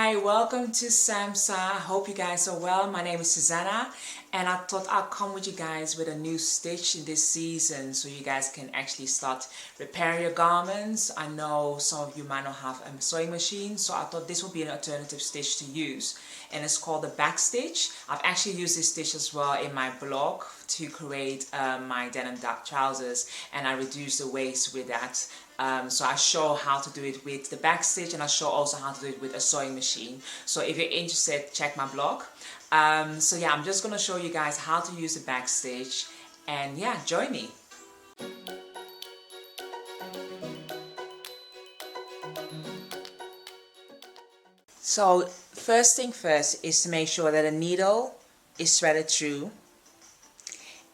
Hi, welcome to Semsah. Hope you guys are well. My name is Susanna and I thought I'd come with you guys with a new stitch in this season so you guys can actually start repairing your garments. I know some of you might not have a sewing machine, so I thought this would be an alternative stitch to use, and it's called the backstitch. I've actually used this stitch as well in my blog to create my denim dark trousers, and I reduced the waist with that. So I show how to do it with the backstitch, and I show also how to do it with a sewing machine. So if you're interested, check my blog. So yeah, I'm just gonna show you guys how to use the backstitch, and yeah, join me. So first thing first is to make sure that the needle is threaded through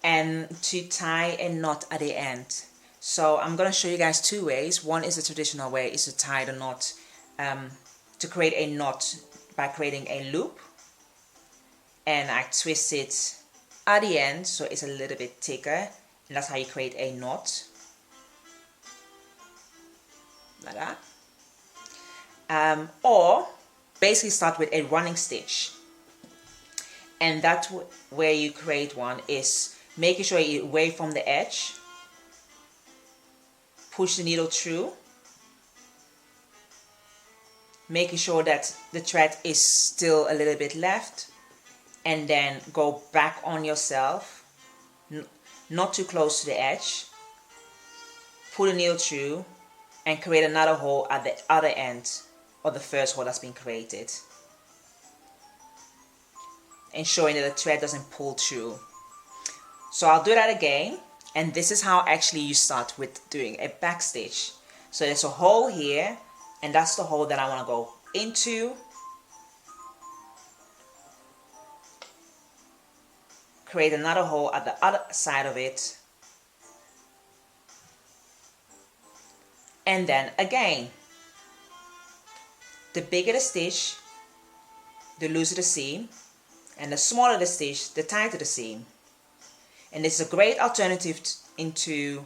and to tie a knot at the end. So I'm going to show you guys two ways. One is the traditional way, is to tie the knot, to create a knot by creating a loop, and I twist it at the end so it's a little bit thicker, and that's how you create a knot, like that. Or basically start with a running stitch, and that's where you create one, is making sure you're away from the edge, push the needle through, making sure that the thread is still a little bit left, and then go back on yourself, not too close to the edge, pull the needle through and create another hole at the other end of the first hole that's been created, ensuring that the thread doesn't pull through. So I'll do that again, and this is how actually you start with doing a backstitch. So there's a hole here, and that's the hole that I want to go into, create another hole at the other side of it, and then again, the bigger the stitch, the looser the seam, and the smaller the stitch, the tighter the seam. And this is a great alternative into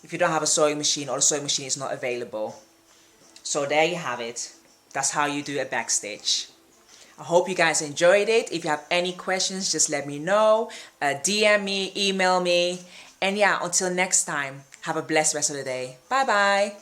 if you don't have a sewing machine or the sewing machine is not available. So there you have it. That's how you do a backstitch. I hope you guys enjoyed it. If you have any questions, just let me know. DM me, email me. And yeah, until next time, have a blessed rest of the day. Bye bye.